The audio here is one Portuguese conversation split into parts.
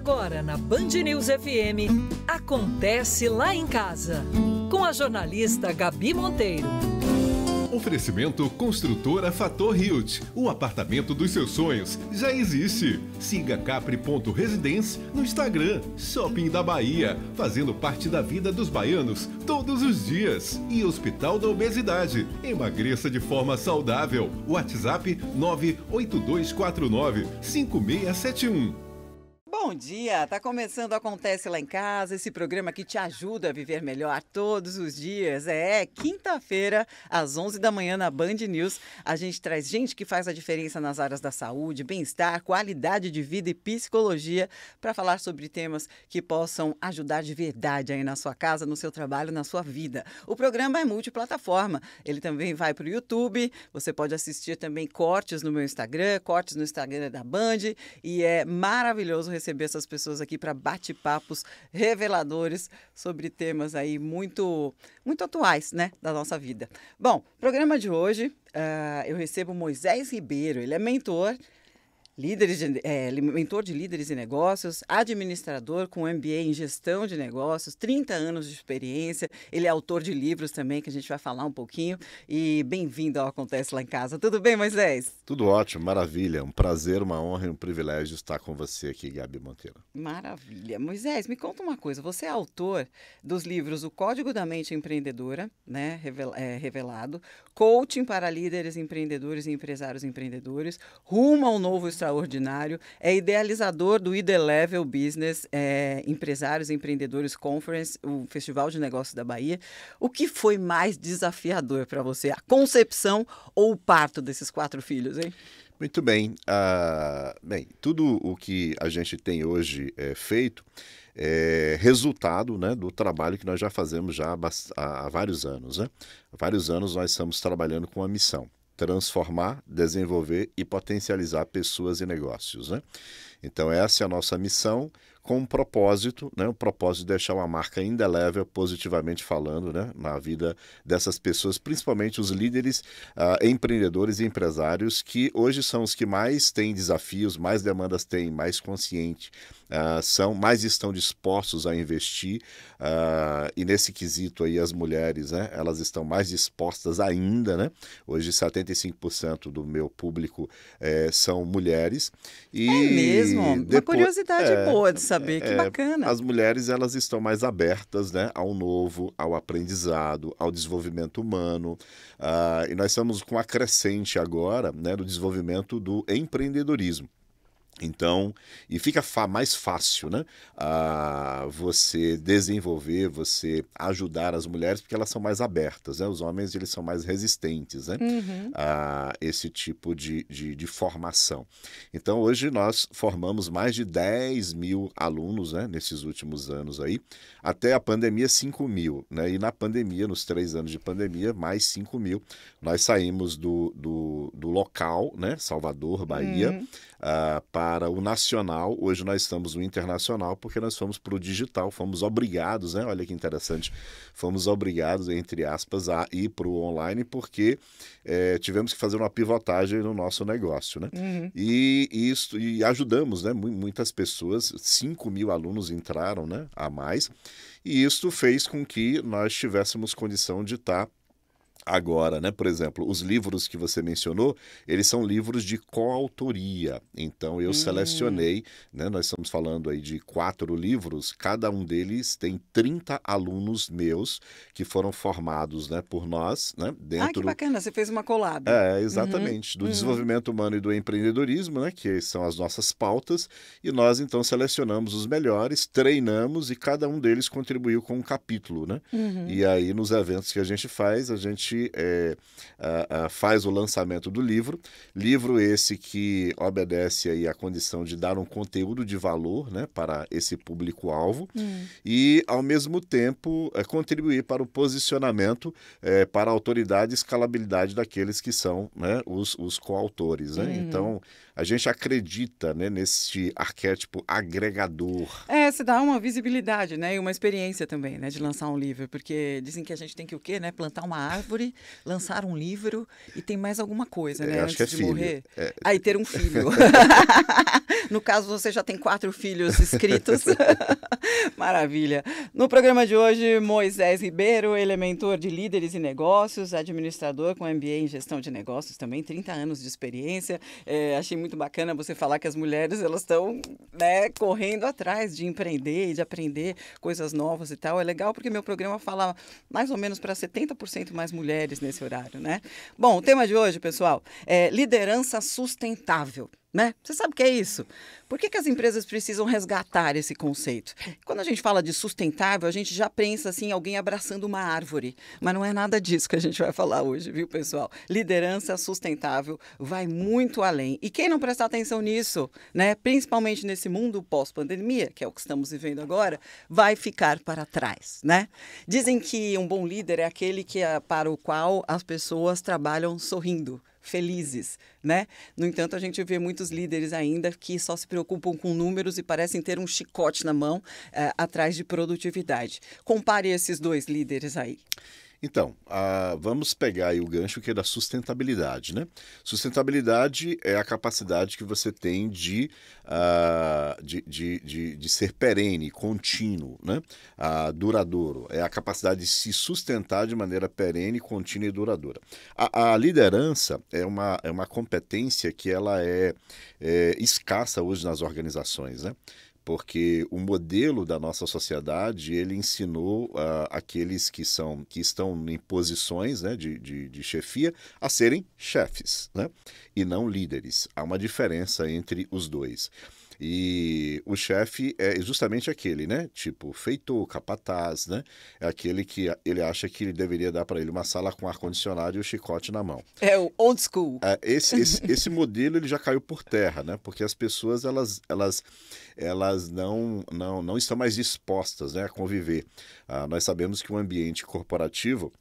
Agora na Band News FM, Acontece Lá em Casa, com a jornalista Gabi Monteiro. Oferecimento Construtora Fator Hilt. O apartamento dos seus sonhos já existe. Siga capri.residence no Instagram. Shopping da Bahia, fazendo parte da vida dos baianos todos os dias. E Hospital da Obesidade. Emagreça de forma saudável. WhatsApp 982495671. Bom dia, tá começando Acontece Lá em Casa, esse programa que te ajuda a viver melhor todos os dias. É quinta-feira, às 11 da manhã na Band News. A gente traz gente que faz a diferença nas áreas da saúde, bem-estar, qualidade de vida e psicologia para falar sobre temas que possam ajudar de verdade aí na sua casa, no seu trabalho, na sua vida. O programa é multiplataforma, ele também vai para o YouTube, você pode assistir também cortes no meu Instagram, cortes no Instagram da Band, e é maravilhoso receber essas pessoas aqui para bate-papos reveladores sobre temas aí muito atuais, né, da nossa vida. Bom, programa de hoje, eu recebo Moisés Ribeiro, ele é mentor de líderes e negócios, administrador com MBA em gestão de negócios, 30 anos de experiência. Ele é autor de livros também, que a gente vai falar um pouquinho. E bem-vindo ao Acontece Lá em Casa. Tudo bem, Moisés? Tudo ótimo, maravilha. Um prazer, uma honra e um privilégio estar com você aqui, Gabi Monteiro. Maravilha. Moisés, me conta uma coisa. Você é autor dos livros O Código da Mente Empreendedora, né, revelado, Coaching para Líderes, Empreendedores e Empresários Empreendedores, Rumo ao Novo Extraordinário, é idealizador do ID Level Business, Empresários e Empreendedores Conference, o Festival de Negócios da Bahia. O que foi mais desafiador para você, a concepção ou o parto desses 4 filhos, hein? Muito bem. Tudo o que a gente tem hoje feito é resultado, né, do trabalho que nós já fazemos há vários anos, né? Há vários anos nós estamos trabalhando com uma missão: transformar, desenvolver e potencializar pessoas e negócios, né? Então essa é a nossa missão, com um propósito, né? O propósito de deixar uma marca indelével, positivamente falando, né, na vida dessas pessoas, principalmente os líderes, empreendedores e empresários, que hoje são os que mais têm desafios, mais demandas têm, mais conscientes, mais estão dispostos a investir, e nesse quesito aí as mulheres, né, elas estão mais dispostas ainda, né? Hoje 75% do meu público são mulheres. E é mesmo? Uma curiosidade boa de saber, que bacana. As mulheres, elas estão mais abertas, né, ao novo, ao aprendizado, ao desenvolvimento humano, e nós estamos com a crescente agora, né, do desenvolvimento do empreendedorismo. Então, e fica mais fácil, né, você desenvolver, você ajudar as mulheres, porque elas são mais abertas, né? Os homens, eles são mais resistentes, né, a esse tipo de formação. Então, hoje nós formamos mais de 10 mil alunos, né, nesses últimos anos aí. Até a pandemia, 5 mil, né? E na pandemia, nos 3 anos de pandemia, mais 5 mil. Nós saímos do local, né, Salvador, Bahia, para o nacional. Hoje nós estamos no internacional, porque nós fomos para o digital, fomos obrigados, né? Olha que interessante, fomos obrigados, entre aspas, a ir para o online, porque tivemos que fazer uma pivotagem no nosso negócio, né? E ajudamos, né, muitas pessoas, 5 mil alunos entraram, né, a mais, e isso fez com que nós tivéssemos condição de estar agora, né? Por exemplo, os livros que você mencionou, eles são livros de coautoria. Então, eu selecionei, né? Nós estamos falando aí de 4 livros, cada um deles tem 30 alunos meus que foram formados, né, por nós, né? Que bacana, você fez uma collab. Exatamente. Do desenvolvimento humano e do empreendedorismo, né, que são as nossas pautas, e nós, então, selecionamos os melhores, treinamos, e cada um deles contribuiu com um capítulo, né? E aí, nos eventos que a gente faz, a gente faz o lançamento do livro esse que obedece aí à condição de dar um conteúdo de valor, né, para esse público-alvo, e, ao mesmo tempo, contribuir para o posicionamento, para a autoridade e escalabilidade daqueles que são, né, os coautores, né? Então, a gente acredita, né, nesse arquétipo agregador. se dá uma visibilidade, né? E uma experiência também, né? De lançar um livro, porque dizem que a gente tem que o quê, né? Plantar uma árvore, lançar um livro e tem mais alguma coisa, né? Acho que Antes de filho. morrer. Aí ter um filho. No caso, você já tem 4 filhos inscritos. Maravilha. No programa de hoje, Moisés Ribeiro, ele é mentor de líderes e negócios, administrador com MBA em gestão de negócios também, 30 anos de experiência. Achei muito bacana você falar que as mulheres, elas estão, né, correndo atrás de empreender e de aprender coisas novas e tal. É legal porque meu programa fala mais ou menos para 70% mais mulheres nesse horário, né? Bom, o tema de hoje, pessoal, é liderança sustentável. Né? Você sabe o que é isso? Por que as empresas precisam resgatar esse conceito? Quando a gente fala de sustentável, a gente já pensa assim, alguém abraçando uma árvore. Mas não é nada disso que a gente vai falar hoje, viu, pessoal? Liderança sustentável vai muito além. E quem não prestar atenção nisso, né, principalmente nesse mundo pós-pandemia, que é o que estamos vivendo agora, vai ficar para trás, né? Dizem que um bom líder é aquele para o qual as pessoas trabalham sorrindo, felizes, né? No entanto, a gente vê muitos líderes ainda que só se preocupam com números e parecem ter um chicote na mão atrás de produtividade. Compare esses 2 líderes aí. Então, vamos pegar aí o gancho que é da sustentabilidade, né? Sustentabilidade é a capacidade que você tem de ser perene, contínuo, né? Duradouro. É a capacidade de se sustentar de maneira perene, contínua e duradoura. A liderança é uma competência que ela é escassa hoje nas organizações, né? Porque o modelo da nossa sociedade, ele ensinou aqueles que estão em posições, né, de chefia a serem chefes, né, e não líderes. Há uma diferença entre os dois. E o chefe é justamente aquele, né? Tipo, feitor, capataz, né? É aquele que ele acha que ele deveria dar para ele uma sala com ar-condicionado e o chicote na mão. É o old school. Esse modelo ele já caiu por terra, né? Porque as pessoas elas não estão mais dispostas, né, a conviver. Nós sabemos que o ambiente corporativo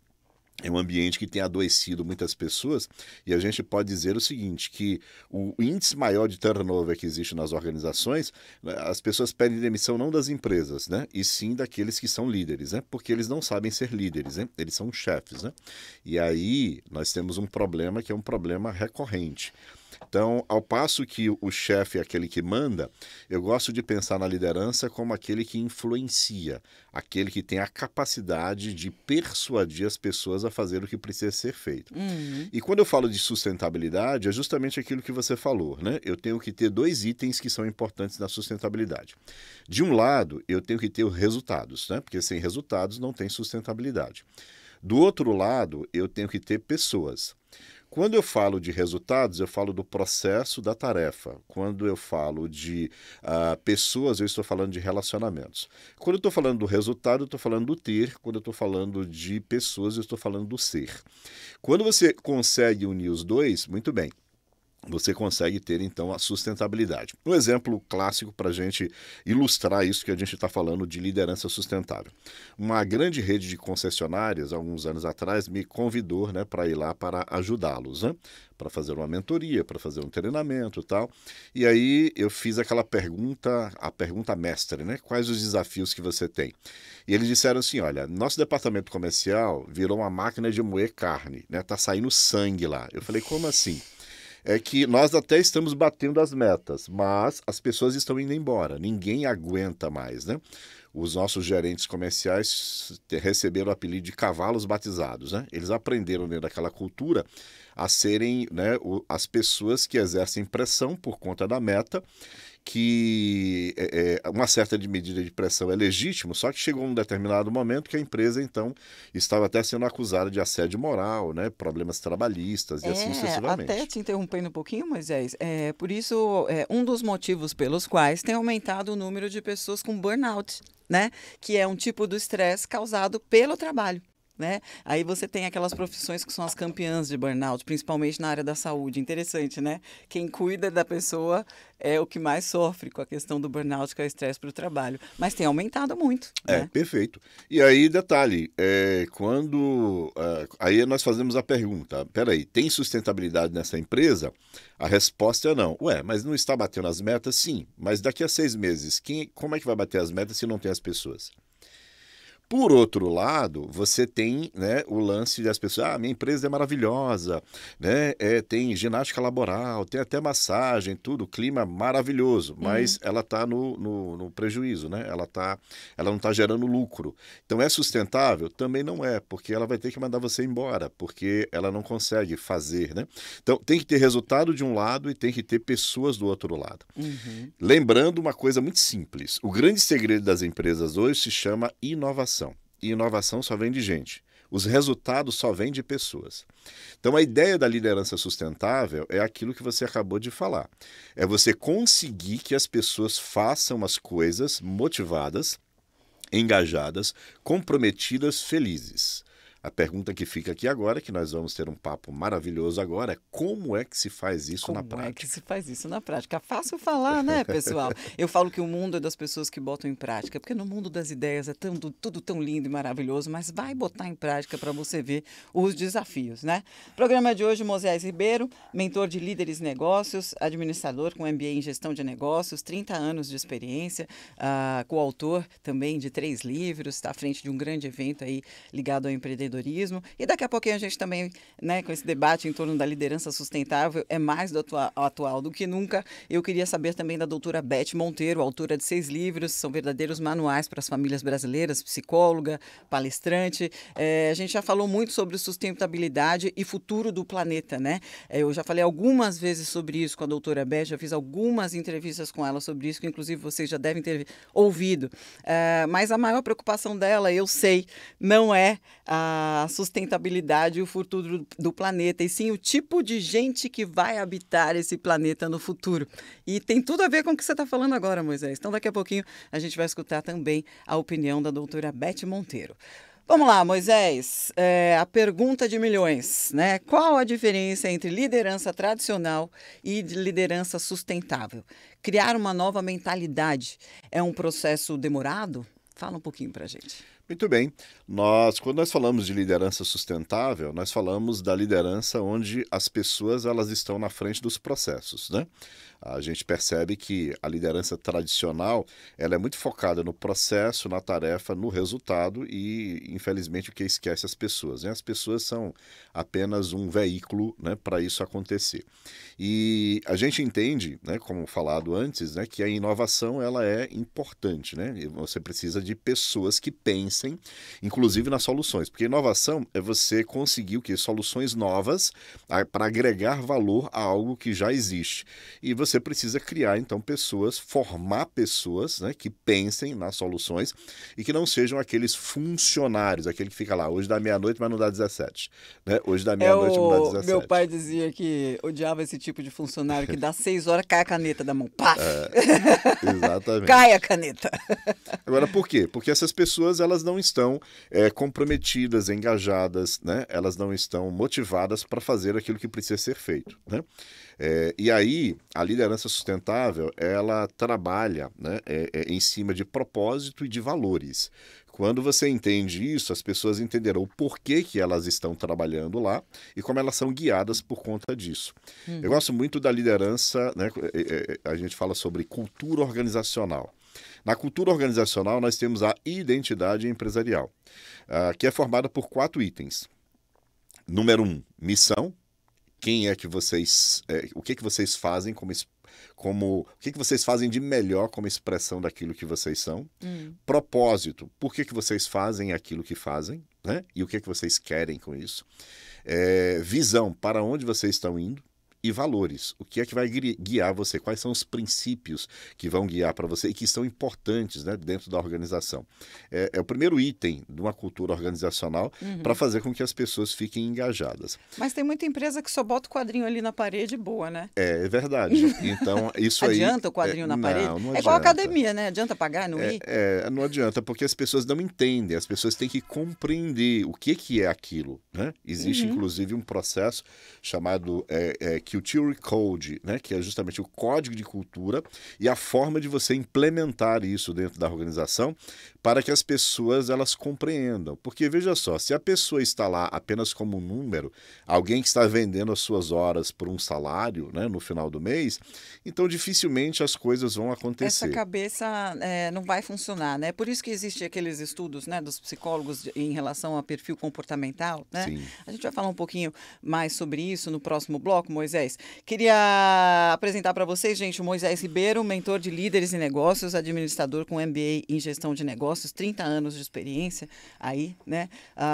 é um ambiente que tem adoecido muitas pessoas e a gente pode dizer o seguinte, que o índice maior de turnover que existe nas organizações, as pessoas pedem demissão não das empresas, né, e sim daqueles que são líderes, né, porque eles não sabem ser líderes, né, eles são chefes, né, e aí nós temos um problema que é um problema recorrente. Então, ao passo que o chefe é aquele que manda, eu gosto de pensar na liderança como aquele que influencia, aquele que tem a capacidade de persuadir as pessoas a fazer o que precisa ser feito. Uhum. E quando eu falo de sustentabilidade, é justamente aquilo que você falou, né? Eu tenho que ter 2 itens que são importantes na sustentabilidade. De um lado, eu tenho que ter os resultados, né? Porque sem resultados não tem sustentabilidade. Do outro lado, eu tenho que ter pessoas. Quando eu falo de resultados, eu falo do processo da tarefa. Quando eu falo de pessoas, eu estou falando de relacionamentos. Quando eu estou falando do resultado, eu estou falando do ter. Quando eu estou falando de pessoas, eu estou falando do ser. Quando você consegue unir os dois, muito bem. Você consegue ter, então, a sustentabilidade. Um exemplo clássico para a gente ilustrar isso que a gente está falando de liderança sustentável. Uma grande rede de concessionárias, alguns anos atrás, me convidou, né, para ir lá para ajudá-los, né, para fazer uma mentoria, para fazer um treinamento e tal. E aí eu fiz aquela pergunta, a pergunta mestre, né? Quais os desafios que você tem? E eles disseram assim, olha, nosso departamento comercial virou uma máquina de moer carne, né? Tá saindo sangue lá. Eu falei, como assim? É que nós até estamos batendo as metas, mas as pessoas estão indo embora, ninguém aguenta mais, né? Os nossos gerentes comerciais receberam o apelido de cavalos batizados, né? Eles aprenderam dentro daquela cultura a serem, né, as pessoas que exercem pressão por conta da meta, que uma certa medida de pressão é legítimo, só que chegou um determinado momento que a empresa, então, estava até sendo acusada de assédio moral, né, problemas trabalhistas e assim sucessivamente. Até te interrompendo um pouquinho, Moisés, por isso, um dos motivos pelos quais tem aumentado o número de pessoas com burnout, né, que é um tipo do estresse causado pelo trabalho. né? Aí você tem aquelas profissões que são as campeãs de burnout, principalmente na área da saúde. Interessante, né? Quem cuida da pessoa é o que mais sofre com a questão do burnout, que é o estresse para o trabalho. Mas tem aumentado muito, né? Perfeito. E aí, detalhe, aí nós fazemos a pergunta, peraí, tem sustentabilidade nessa empresa? A resposta é não. Ué, mas não está batendo as metas? Sim, mas daqui a 6 meses, como é que vai bater as metas se não tem as pessoas? Por outro lado, você tem, né, o lance das pessoas, minha empresa é maravilhosa, né, tem ginástica laboral, tem até massagem, tudo, clima maravilhoso, mas ela está no prejuízo, né? Ela não está gerando lucro. Então é sustentável? Também não é, porque ela vai ter que mandar você embora, porque ela não consegue fazer, né? Então tem que ter resultado de um lado e tem que ter pessoas do outro lado. Lembrando uma coisa muito simples, o grande segredo das empresas hoje se chama inovação. E inovação só vem de gente. Os resultados só vêm de pessoas. Então, a ideia da liderança sustentável é aquilo que você acabou de falar. É você conseguir que as pessoas façam as coisas motivadas, engajadas, comprometidas, felizes. A pergunta que fica aqui agora, que nós vamos ter um papo maravilhoso agora, é como é que se faz isso na prática? Como é que se faz isso na prática? Fácil falar, né, pessoal? Eu falo que o mundo é das pessoas que botam em prática, porque no mundo das ideias é tudo tão lindo e maravilhoso, mas vai botar em prática para você ver os desafios, né? Programa de hoje, Moisés Ribeiro, mentor de líderes e negócios, administrador com MBA em gestão de negócios, 30 anos de experiência, coautor também de 3 livros, está à frente de um grande evento aí ligado ao empreendedorismo. E daqui a pouquinho a gente também, né, com esse debate em torno da liderança sustentável, é mais do atual do que nunca. Eu queria saber também da doutora Beth Monteiro, autora de 6 livros, são verdadeiros manuais para as famílias brasileiras, psicóloga, palestrante. A gente já falou muito sobre sustentabilidade e futuro do planeta, né? Eu já falei algumas vezes sobre isso com a doutora Beth, já fiz algumas entrevistas com ela sobre isso, que inclusive vocês já devem ter ouvido. Mas a maior preocupação dela, eu sei, não é a sustentabilidade e o futuro do planeta, e sim o tipo de gente que vai habitar esse planeta no futuro. E tem tudo a ver com o que você está falando agora, Moisés. Então, daqui a pouquinho, a gente vai escutar também a opinião da doutora Beth Monteiro. Vamos lá, Moisés, a pergunta de milhões, né? Qual a diferença entre liderança tradicional e liderança sustentável? Criar uma nova mentalidade é um processo demorado? Fala um pouquinho para a gente. Muito bem. Quando nós falamos de liderança sustentável, nós falamos da liderança onde as pessoas elas estão na frente dos processos, né? A gente percebe que a liderança tradicional ela é muito focada no processo, na tarefa, no resultado e, infelizmente, o que esquece as pessoas, né? As pessoas são apenas um veículo, né, para isso acontecer. E a gente entende, né, como falado antes, né, que a inovação ela é importante, né? E você precisa de pessoas que pensem, inclusive nas soluções, porque inovação é você conseguir o quê? Soluções novas para agregar valor a algo que já existe. E você precisa criar, então, formar pessoas, né, que pensem nas soluções e que não sejam aqueles funcionários, aquele que fica lá, hoje dá meia-noite, mas não dá 17. Né? Hoje dá meia-noite, não dá 17. Meu pai dizia que odiava esse tipo de funcionário que dá 6 horas, cai a caneta da mão. Paf! Exatamente. Cai a caneta. Agora, por quê? Porque essas pessoas elas não estão comprometidas, engajadas, né? Elas não estão motivadas para fazer aquilo que precisa ser feito, né? E aí, a liderança sustentável, ela trabalha, né, em cima de propósito e de valores. Quando você entende isso, as pessoas entenderão o porquê que elas estão trabalhando lá e como elas são guiadas por conta disso. Eu gosto muito da liderança, né, a gente fala sobre cultura organizacional. Na cultura organizacional, nós temos a identidade empresarial, que é formada por 4 itens. Número 1, missão. Quem é que vocês, o que vocês fazem o que vocês fazem de melhor como expressão daquilo que vocês são? Propósito, por que vocês fazem aquilo que fazem, né? E o que vocês querem com isso? Visão, para onde vocês estão indo? e valores. O que é que vai guiar você? Quais são os princípios que vão guiar para você e que são importantes, né, dentro da organização? É o primeiro item de uma cultura organizacional para fazer com que as pessoas fiquem engajadas. Mas tem muita empresa que só bota o quadrinho ali na parede boa, né? É verdade. Então, isso aí... Adianta o quadrinho na parede? Não É igual a adianta. academia, né? Adianta pagar, não ir? Não adianta, porque as pessoas não entendem, as pessoas têm que compreender o que é aquilo, né? Existe, inclusive, um processo chamado Culture Code, né? Que é justamente o código de cultura e a forma de você implementar isso dentro da organização para que as pessoas elas compreendam. Porque, veja só, se a pessoa está lá apenas como um número, alguém que está vendendo as suas horas por um salário, né, no final do mês, então dificilmente as coisas vão acontecer. Essa cabeça não vai funcionar, né? Por isso que existem aqueles estudos, né, dos psicólogos em relação a perfil comportamental, né? Sim. A gente vai falar um pouquinho mais sobre isso no próximo bloco, Moisés. Queria apresentar para vocês, gente, o Moisés Ribeiro, mentor de líderes em negócios, administrador com MBA em gestão de negócios, 30 anos de experiência aí, né?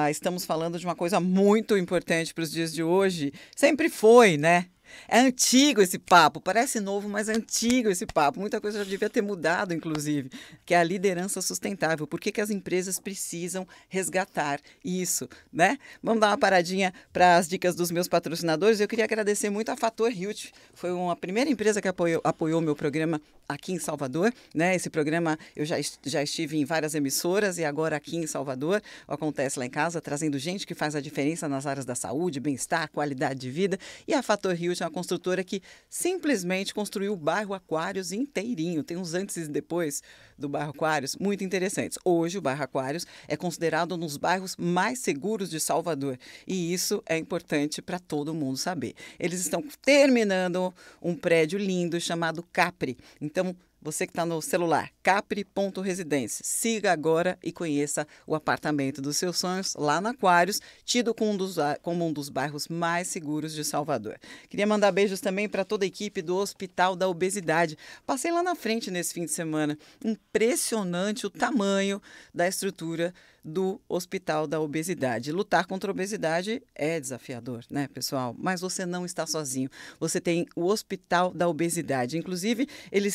Estamos falando de uma coisa muito importante para os dias de hoje. Sempre foi, né? É antigo esse papo, parece novo, mas é antigo esse papo. Muita coisa já devia ter mudado, inclusive, que é a liderança sustentável. Por que as empresas precisam resgatar isso, né? Vamos dar uma paradinha para as dicas dos meus patrocinadores. Eu queria agradecer muito a Fator Hilt. Foi a primeira empresa que apoiou meu programa aqui em Salvador, né? Esse programa eu já estive em várias emissoras e agora aqui em Salvador. Acontece lá em casa, trazendo gente que faz a diferença nas áreas da saúde, bem-estar, qualidade de vida. E a Fator Hilt é uma construtora que simplesmente construiu o bairro Aquários inteirinho. Tem uns antes e depois do bairro Aquários muito interessantes. Hoje o bairro Aquários é considerado um dos bairros mais seguros de Salvador. E isso é importante para todo mundo saber. Eles estão terminando um prédio lindo chamado Capri. Então, você que está no celular, capri.residência. Siga agora e conheça o apartamento dos seus sonhos lá no Aquários, tido como um dos bairros mais seguros de Salvador. Queria mandar beijos também para toda a equipe do Hospital da Obesidade. Passei lá na frente nesse fim de semana. Impressionante o tamanho da estrutura do Hospital da Obesidade. Lutar contra a obesidade é desafiador, né, pessoal? Mas você não está sozinho. Você tem o Hospital da Obesidade. Inclusive, ele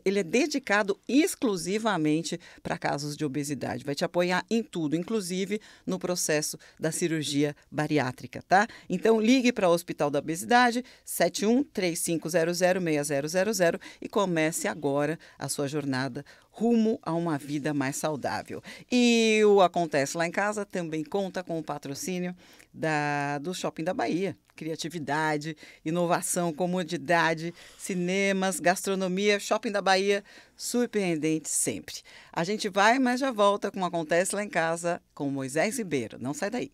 é dedicado exclusivamente para casos de obesidade. Vai te apoiar em tudo, inclusive no processo da cirurgia bariátrica, tá? Então, ligue para o Hospital da Obesidade, 71-3500-6000 e comece agora a sua jornada rumo a uma vida mais saudável. E o Acontece Lá em Casa também conta com o patrocínio do Shopping da Bahia. Criatividade, inovação, comodidade, cinemas, gastronomia, Shopping da Bahia, surpreendente sempre. A gente vai, mas já volta com o Acontece Lá em Casa com Moisés Ribeiro. Não sai daí.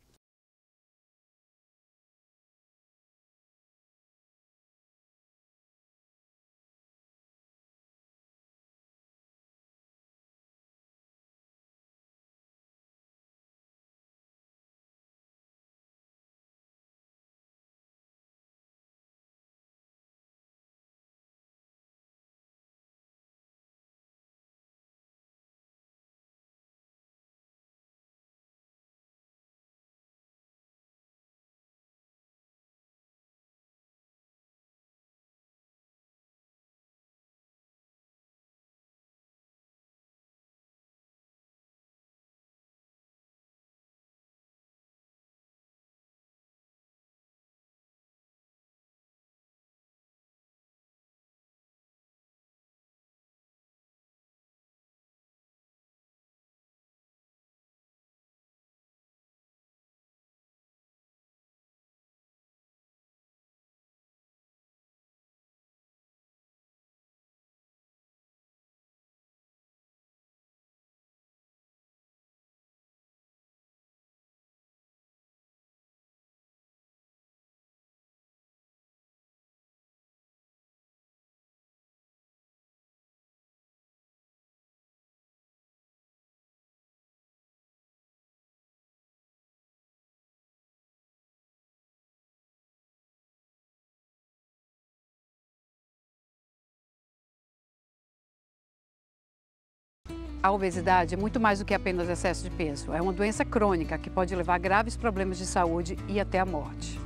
A obesidade é muito mais do que apenas excesso de peso. É uma doença crônica que pode levar a graves problemas de saúde e até a morte.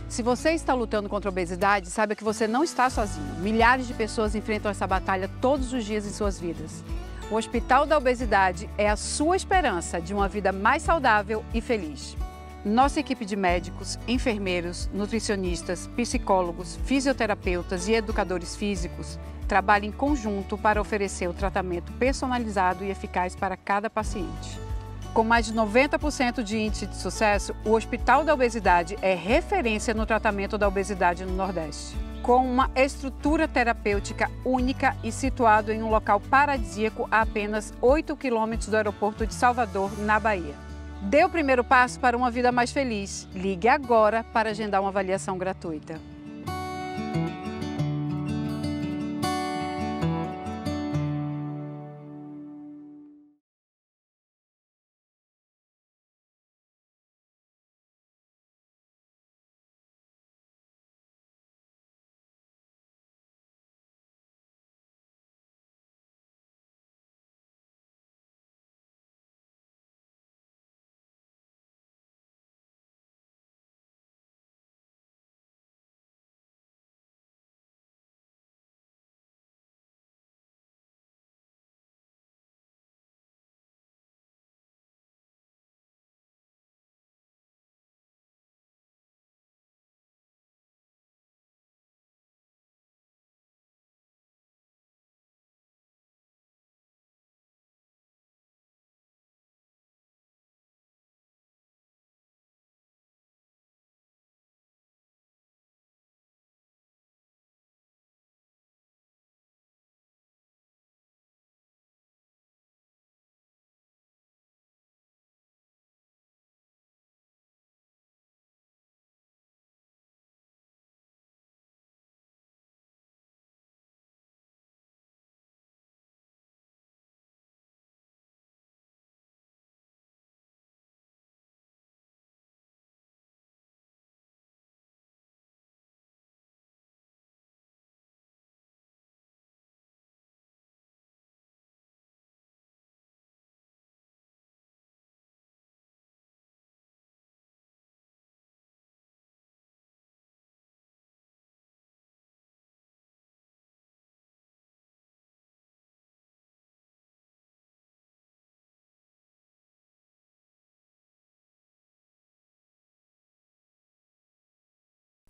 Se você está lutando contra a obesidade, saiba que você não está sozinho. Milhares de pessoas enfrentam essa batalha todos os dias em suas vidas. O Hospital da Obesidade é a sua esperança de uma vida mais saudável e feliz. Nossa equipe de médicos, enfermeiros, nutricionistas, psicólogos, fisioterapeutas e educadores físicos trabalha em conjunto para oferecer o tratamento personalizado e eficaz para cada paciente. Com mais de 90% de índice de sucesso, o Hospital da Obesidade é referência no tratamento da obesidade no Nordeste. Com uma estrutura terapêutica única e situado em um local paradisíaco a apenas 8 quilômetros do aeroporto de Salvador, na Bahia. Dê o primeiro passo para uma vida mais feliz. Ligue agora para agendar uma avaliação gratuita.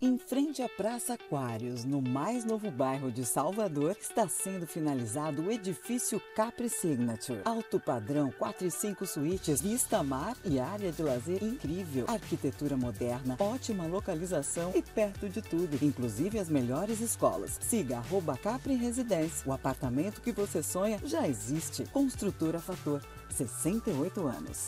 Em frente à Praça Aquários, no mais novo bairro de Salvador, está sendo finalizado o edifício Capri Signature. Alto padrão, 4 e 5 suítes, vista mar e área de lazer incrível. Arquitetura moderna, ótima localização e perto de tudo, inclusive as melhores escolas. Siga @Capri Residência. O apartamento que você sonha já existe. Construtora Fator, 68 anos.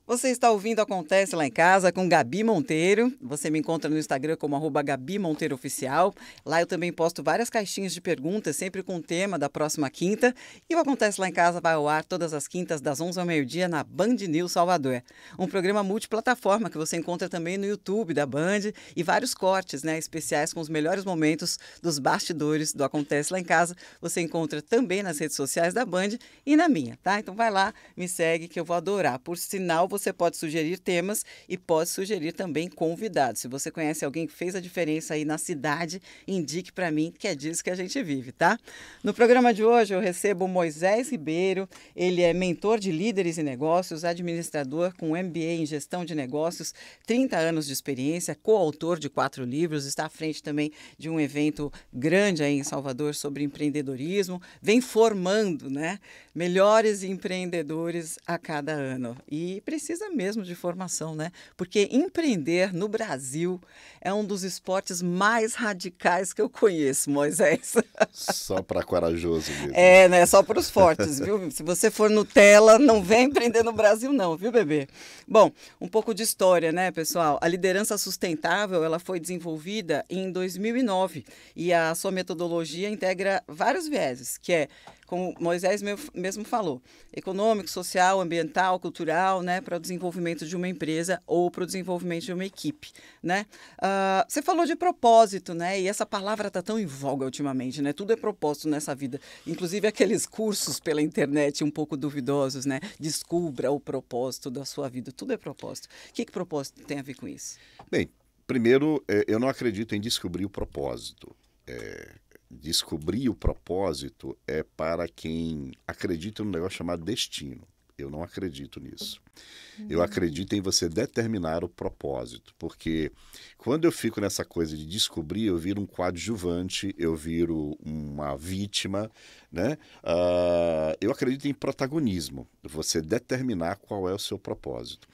Você está ouvindo Acontece Lá em Casa com Gabi Monteiro. Você me encontra no Instagram como @GabiMonteiroOficial. Lá eu também posto várias caixinhas de perguntas, sempre com o tema da próxima quinta. E o Acontece Lá em Casa vai ao ar todas as quintas, das 11 ao meio-dia, na Band News Salvador. Um programa multiplataforma que você encontra também no YouTube da Band e vários cortes, né, especiais com os melhores momentos dos bastidores do Acontece Lá em Casa. Você encontra também nas redes sociais da Band e na minha, tá? Então vai lá, me segue que eu vou adorar. Por sinal, você pode sugerir temas e pode sugerir também convidados. Se você conhece alguém que fez a diferença aí na cidade, indique para mim, que é disso que a gente vive, tá? No programa de hoje eu recebo o Moisés Ribeiro. Ele é mentor de líderes e negócios, administrador com MBA em gestão de negócios, 30 anos de experiência, coautor de 4 livros, está à frente também de um evento grande aí em Salvador sobre empreendedorismo, vem formando, né, melhores empreendedores a cada ano. E precisa mesmo de formação, né? Porque empreender no Brasil é um dos esportes mais radicais que eu conheço, Moisés. Só para corajoso mesmo. É, né? Só para os fortes, viu? Se você for Nutella, não vem empreender no Brasil não, viu, bebê? Bom, um pouco de história, né, pessoal? A liderança sustentável, ela foi desenvolvida em 2009 e a sua metodologia integra vários vieses, que é, como Moisés mesmo falou, econômico, social, ambiental, cultural, né, para o desenvolvimento de uma empresa ou para o desenvolvimento de uma equipe, né? Você falou de propósito, né? E essa palavra está tão em voga ultimamente, né? Tudo é propósito nessa vida, inclusive aqueles cursos pela internet um pouco duvidosos, né? Descubra o propósito da sua vida, tudo é propósito. O que propósito tem a ver com isso? Bem, primeiro, eu não acredito em descobrir o propósito. Descobrir o propósito é para quem acredita num negócio chamado destino. Eu não acredito nisso. Eu acredito em você determinar o propósito, porque quando eu fico nessa coisa de descobrir, eu viro um coadjuvante, eu viro uma vítima, né? Eu acredito em protagonismo, você determinar qual é o seu propósito.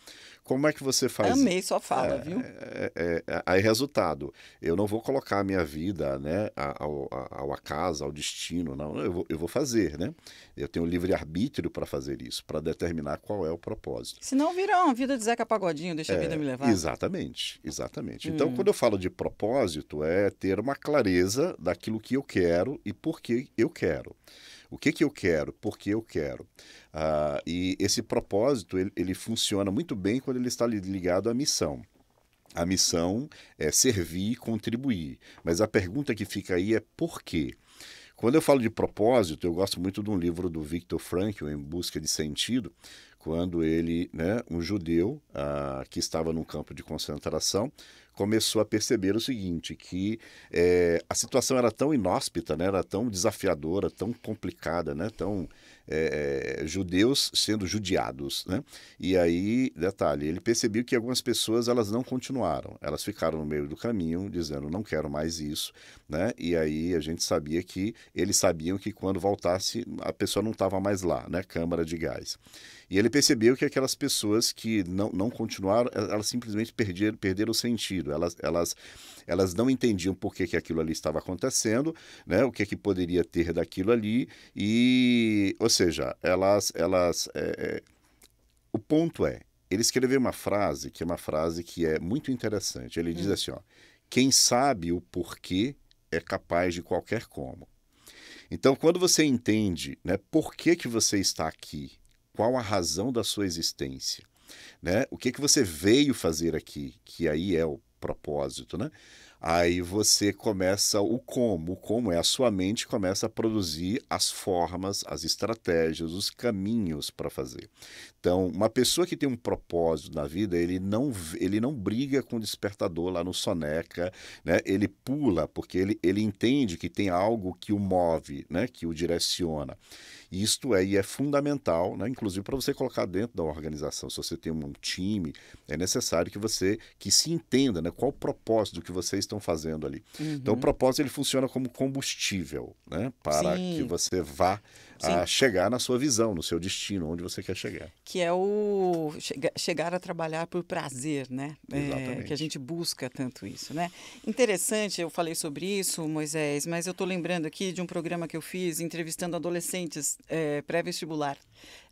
Como é que você faz? Amei sua fala, viu? Aí, resultado, eu não vou colocar a minha vida, né, ao acaso, ao destino, não. Eu vou fazer, né? Eu tenho livre-arbítrio para fazer isso, para determinar qual é o propósito. Senão vira uma vida de Zeca Pagodinho, deixa a vida me levar. Exatamente. Então, quando eu falo de propósito, é ter uma clareza daquilo que eu quero e por que eu quero. O que eu quero, por que eu quero. E esse propósito, ele funciona muito bem quando ele está ligado à missão. A missão é servir e contribuir. Mas a pergunta que fica aí é por quê? Quando eu falo de propósito, eu gosto muito de um livro do Viktor Frankl, Em Busca de Sentido, quando ele, né, um judeu que estava num campo de concentração, começou a perceber o seguinte, que a situação era tão inóspita, né, era tão desafiadora, tão complicada, né, tão judeus sendo judiados, né? E aí, detalhe, ele percebeu que algumas pessoas elas não continuaram, elas ficaram no meio do caminho dizendo não quero mais isso, né? E aí a gente sabia que eles sabiam que quando voltasse a pessoa não estava mais lá, né? Câmara de gás. E ele percebeu que aquelas pessoas que não continuaram, elas simplesmente perderam o sentido. Elas não entendiam por que aquilo ali estava acontecendo, né? O que poderia ter daquilo ali. E, ou seja, o ponto é, ele escreveu uma frase que é muito interessante. Ele diz assim, ó, quem sabe o porquê é capaz de qualquer como. Então, quando você entende, né, por que você está aqui, qual a razão da sua existência, né? O que você veio fazer aqui, que aí é o propósito, né? Aí você começa o como é a sua mente começa a produzir as formas, as estratégias, os caminhos para fazer. Então, uma pessoa que tem um propósito na vida, ele não briga com o despertador lá no soneca, né? Ele pula porque ele entende que tem algo que o move, né? Que o direciona. Isto é fundamental, né? Inclusive para você colocar dentro da organização. Se você tem um time, é necessário que se entenda, né? Qual o propósito que vocês estão fazendo ali. Então, o propósito ele funciona como combustível, né? Para que você vá chegar na sua visão, no seu destino, onde você quer chegar. Que é o chegar a trabalhar por prazer, né? Exatamente. Que a gente busca tanto isso, né? Interessante, eu falei sobre isso, Moisés, mas eu estou lembrando aqui de um programa que eu fiz entrevistando adolescentes pré-vestibular.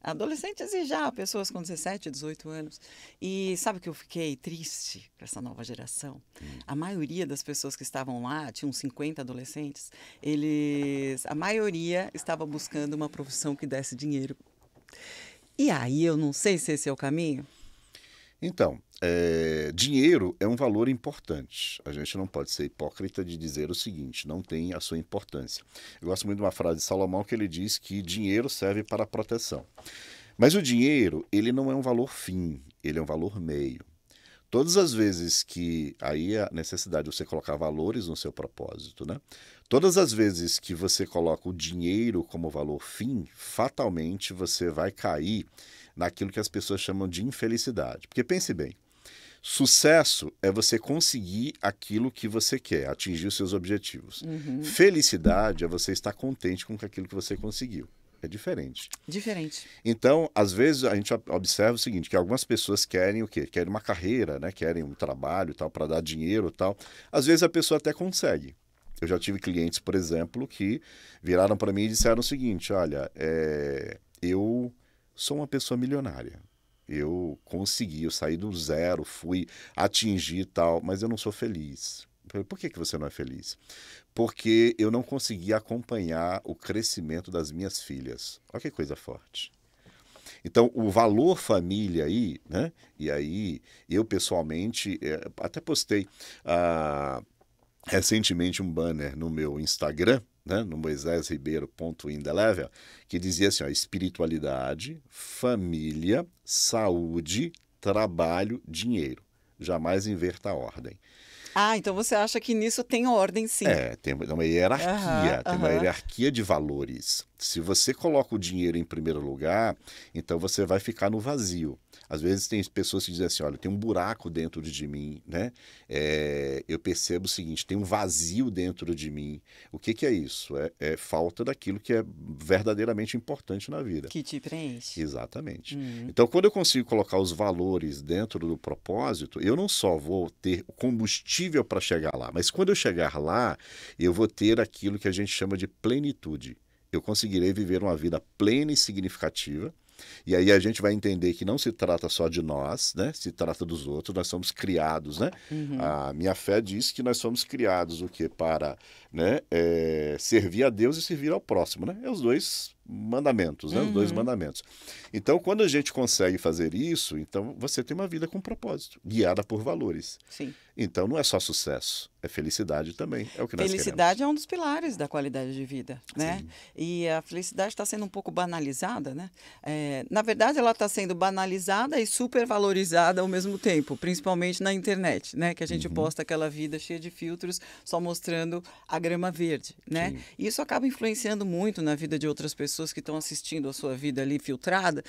Adolescentes e já pessoas com 17, 18 anos. E sabe que eu fiquei triste com essa nova geração? A maioria das pessoas que estavam lá, tinham 50 adolescentes, a maioria estava buscando uma profissão que desse dinheiro. E aí eu não sei se esse é o caminho. Então, dinheiro é um valor importante. A gente não pode ser hipócrita de dizer o seguinte, não tem a sua importância. Eu gosto muito de uma frase de Salomão que ele diz que dinheiro serve para a proteção. Mas o dinheiro, ele não é um valor fim, ele é um valor meio. Todas as vezes que, aí a necessidade de você colocar valores no seu propósito, né? Todas as vezes que você coloca o dinheiro como valor fim, fatalmente você vai cair naquilo que as pessoas chamam de infelicidade. Porque pense bem, sucesso é você conseguir aquilo que você quer, atingir os seus objetivos. Felicidade é você estar contente com aquilo que você conseguiu. É diferente. Diferente. Então, às vezes, a gente observa o seguinte, que algumas pessoas querem o quê? Querem uma carreira, né? Querem um trabalho tal, para dar dinheiro tal. Às vezes a pessoa até consegue. Eu já tive clientes, por exemplo, que viraram para mim e disseram o seguinte, olha, eu sou uma pessoa milionária. Eu consegui, eu saí do zero, fui atingir tal, mas eu não sou feliz. Por que você não é feliz? Porque eu não consegui acompanhar o crescimento das minhas filhas. Olha que coisa forte. Então, o valor família aí, né? E aí, eu pessoalmente, até postei recentemente um banner no meu Instagram, né? No moisesribeiro.indelevel, que dizia assim, ó, espiritualidade, família, saúde, trabalho, dinheiro. Jamais inverta a ordem. Ah, então você acha que nisso tem ordem, sim. Tem uma hierarquia, tem uma hierarquia de valores. Se você coloca o dinheiro em primeiro lugar, então você vai ficar no vazio. Às vezes tem pessoas que dizem assim, olha, tem um buraco dentro de mim, né? Eu percebo o seguinte, tem um vazio dentro de mim. O que é isso? É falta daquilo que é verdadeiramente importante na vida. Que te preenche. Exatamente. Então, quando eu consigo colocar os valores dentro do propósito, eu não só vou ter combustível para chegar lá, mas quando eu chegar lá, eu vou ter aquilo que a gente chama de plenitude. Eu conseguirei viver uma vida plena e significativa. E aí a gente vai entender que não se trata só de nós, né? Se trata dos outros, nós somos criados, né? A minha fé diz que nós somos criados o quê? Para, né? Servir a Deus e servir ao próximo, né? É os dois mandamentos, né? Os dois mandamentos. Então, quando a gente consegue fazer isso, então você tem uma vida com propósito, guiada por valores. Sim. Então, não é só sucesso, é felicidade também, é o que nós Felicidade queremos. é um dos pilares da qualidade de vida, né? E a felicidade está sendo um pouco banalizada, né? Na verdade, ela está sendo banalizada e supervalorizada ao mesmo tempo, principalmente na internet, né? Que a gente posta aquela vida cheia de filtros, só mostrando a grama verde, né? E isso acaba influenciando muito na vida de outras pessoas que estão assistindo a sua vida ali filtrada,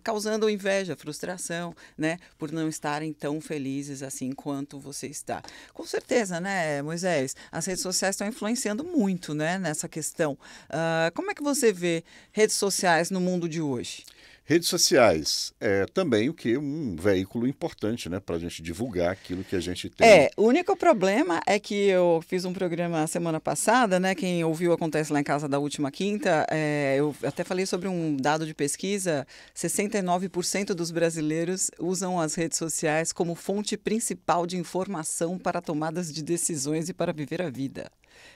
causando inveja, frustração, né? Por não estarem tão felizes assim quanto você está. Com certeza, né, Moisés? As redes sociais estão influenciando muito, né, nessa questão. Como é que você vê redes sociais no mundo de hoje? Redes sociais é também o que? Um veículo importante, né? Para a gente divulgar aquilo que a gente tem. O único problema é que eu fiz um programa semana passada, né? Quem ouviu Acontece Lá em Casa da última quinta, eu até falei sobre um dado de pesquisa, 69% dos brasileiros usam as redes sociais como fonte principal de informação para tomadas de decisões e para viver a vida.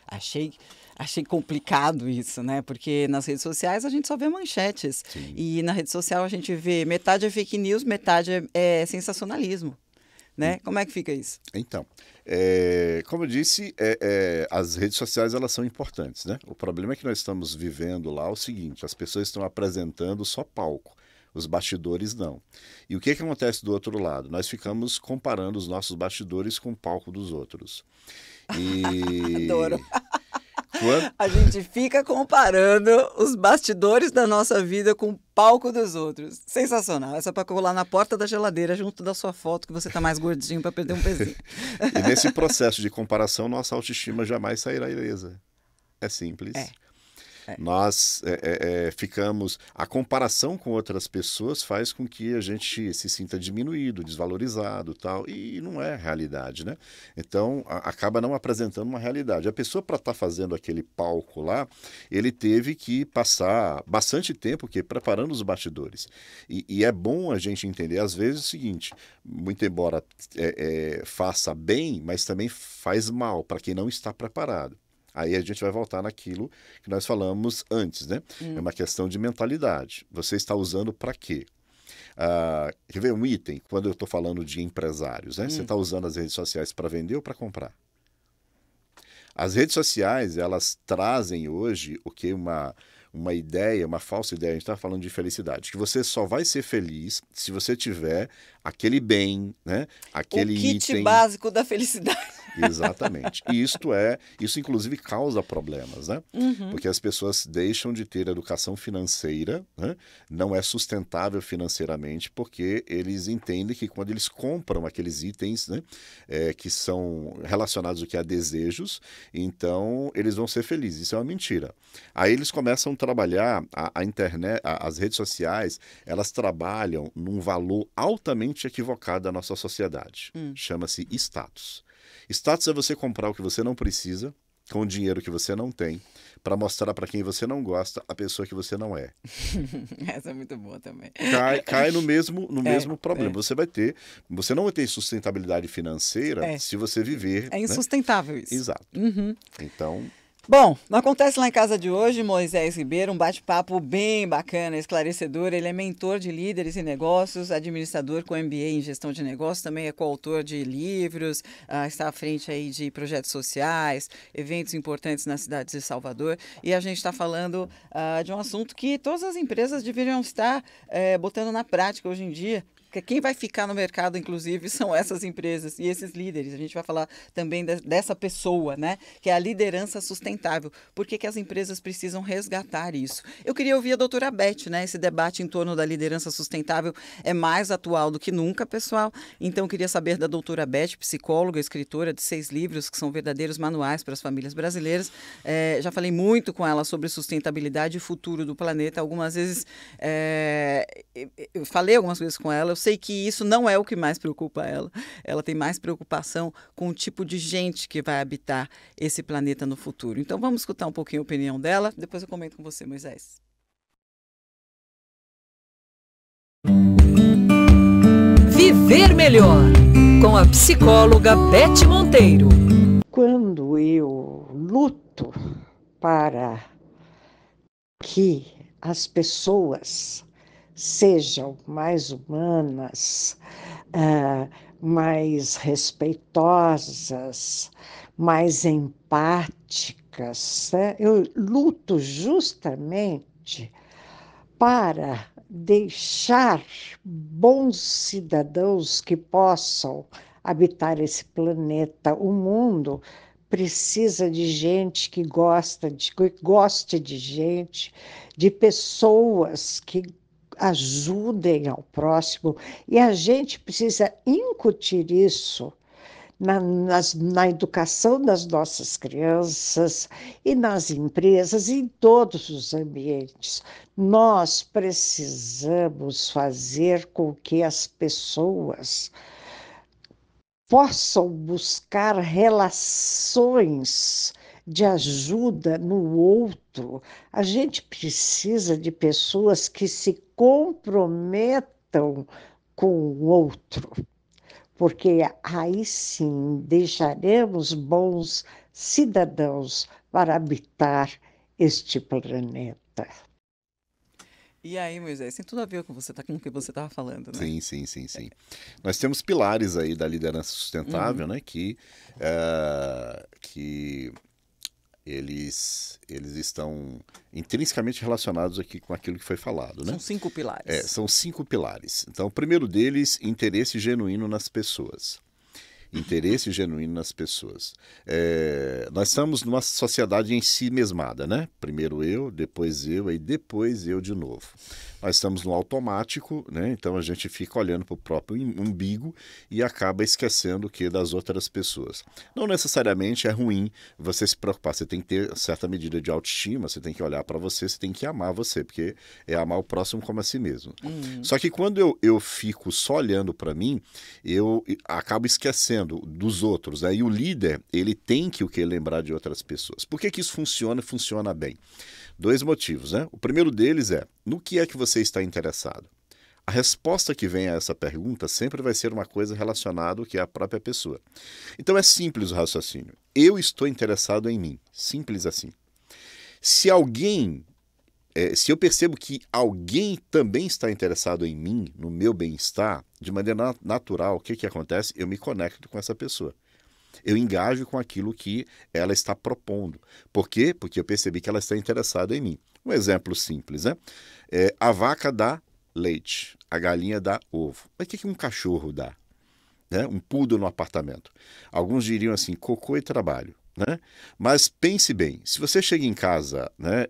Achei complicado isso, né? Porque nas redes sociais a gente só vê manchetes. Sim. E na rede social a gente vê metade é fake news, metade é sensacionalismo, né? Como é que fica isso? Então, como eu disse, as redes sociais elas são importantes, né? O problema é que nós estamos vivendo lá o seguinte, as pessoas estão apresentando só palco. Os bastidores não. E o que acontece do outro lado? Nós ficamos comparando os nossos bastidores com o palco dos outros. Adoro. A gente fica comparando os bastidores da nossa vida com o palco dos outros. Sensacional. Essa é para colar na porta da geladeira junto da sua foto que você está mais gordinho para perder um pezinho. E nesse processo de comparação, nossa autoestima jamais sairá ilesa. É simples. Nós ficamos... A comparação com outras pessoas faz com que a gente se sinta diminuído, desvalorizado, tal, e não é realidade, né? Então, acaba não apresentando uma realidade. A pessoa, para estar fazendo aquele palco lá, ele teve que passar bastante tempo preparando os bastidores. E é bom a gente entender, às vezes, o seguinte, muito embora faça bem, mas também faz mal para quem não está preparado. Aí a gente vai voltar naquilo que nós falamos antes, né? É uma questão de mentalidade. Você está usando para quê? Quer ver um item, quando eu estou falando de empresários, né? Você está usando as redes sociais para vender ou para comprar? As redes sociais, elas trazem hoje o que uma ideia, uma falsa ideia, a gente está falando de felicidade, que você só vai ser feliz se você tiver aquele bem, né? Aquele o kit item básico da felicidade. Exatamente. E isso inclusive causa problemas, né? Porque as pessoas deixam de ter educação financeira, né? Não é sustentável financeiramente, porque eles entendem que quando eles compram aqueles itens, né? Que são relacionados a desejos, então eles vão ser felizes. Isso é uma mentira. Aí eles começam a trabalhar, a internet, as redes sociais, elas trabalham num valor altamente equivocado da nossa sociedade. Chama-se status. Status é você comprar o que você não precisa, com o dinheiro que você não tem, para mostrar para quem você não gosta a pessoa que você não é. Essa é muito boa também. Cai no mesmo problema. Você não vai ter sustentabilidade financeira se você viver... É insustentável, né? Isso. Exato. Então... Bom, não acontece lá em casa de hoje, Moisés Ribeiro, um bate-papo bem bacana, esclarecedor. Ele é mentor de líderes e negócios, administrador com MBA em gestão de negócios, também é coautor de livros, está à frente aí de projetos sociais, eventos importantes na cidade de Salvador. E a gente está falando de um assunto que todas as empresas deveriam estar botando na prática hoje em dia. Porque quem vai ficar no mercado, inclusive, são essas empresas e esses líderes. A gente vai falar também dessa pessoa, né? Que é a liderança sustentável. Por que as empresas precisam resgatar isso? Eu queria ouvir a doutora Beth, né? Esse debate em torno da liderança sustentável é mais atual do que nunca, pessoal. Então, eu queria saber da doutora Beth, psicóloga, escritora de 6 livros, que são verdadeiros manuais para as famílias brasileiras. Já falei muito com ela sobre sustentabilidade e futuro do planeta. Algumas vezes, eu falei algumas vezes com ela. Eu sei que isso não é o que mais preocupa ela. Ela tem mais preocupação com o tipo de gente que vai habitar esse planeta no futuro. Então vamos escutar um pouquinho a opinião dela. Depois eu comento com você, Moisés. Viver Melhor, com a psicóloga Beth Monteiro. Quando eu luto para que as pessoas sejam mais humanas, mais respeitosas, mais empáticas, né? Eu luto justamente para deixar bons cidadãos que possam habitar esse planeta. O mundo precisa de gente que goste de gente, de pessoas que ajudem ao próximo, e a gente precisa incutir isso na educação das nossas crianças e nas empresas e em todos os ambientes. Nós precisamos fazer com que as pessoas possam buscar relações de ajuda no outro. A gente precisa de pessoas que se comprometam com o outro, porque aí sim deixaremos bons cidadãos para habitar este planeta. E aí, Moisés, tem tudo a ver com o que você estava falando, né? Sim. Nós temos pilares aí da liderança sustentável, né? Que eles estão intrinsecamente relacionados aqui com aquilo que foi falado, né? São 5 pilares. São 5 pilares. Então, o primeiro deles, interesse genuíno nas pessoas. Interesse genuíno nas pessoas. Nós estamos numa sociedade em si mesmada, né? Primeiro eu, depois eu, e depois eu de novo. nós estamos no automático, né? Então a gente fica olhando para o próprio umbigo e acaba esquecendo o que das outras pessoas. Não necessariamente é ruim você se preocupar, você tem que ter certa medida de autoestima, você tem que olhar para você, você tem que amar você, porque é amar o próximo como a si mesmo. Só que quando eu fico só olhando para mim, eu acabo esquecendo dos outros, né? E o líder, ele tem que lembrar de outras pessoas. Por que isso funciona bem? 2 motivos, né? O primeiro deles é, no que é que você está interessado? A resposta que vem a essa pergunta sempre vai ser uma coisa relacionada ao que é a própria pessoa. Então é simples o raciocínio. Eu estou interessado em mim. Simples assim. Se eu percebo que alguém também está interessado em mim, no meu bem-estar, de maneira natural, o que acontece? Eu me conecto com essa pessoa. Eu engajo com aquilo que ela está propondo. Por quê? Porque eu percebi que ela está interessada em mim. Um exemplo simples, né? A vaca dá leite, a galinha dá ovo. Mas o que um cachorro dá? Né? Um poodle no apartamento. Alguns diriam assim, cocô e trabalho. Né? Mas pense bem, se você chega em casa, né,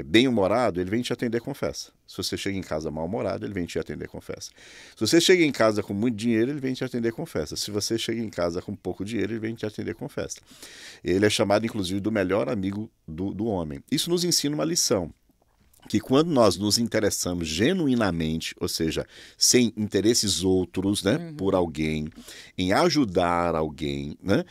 bem-humorado, ele vem te atender com festa. Se você chega em casa mal-humorado, ele vem te atender com festa. Se você chega em casa com muito dinheiro, ele vem te atender com festa. Se você chega em casa com pouco dinheiro, ele vem te atender com festa. Ele é chamado, inclusive, do melhor amigo do homem. Isso nos ensina uma lição. Que quando nós nos interessamos genuinamente, ou seja, sem interesses outros, né, por alguém, em ajudar alguém, né,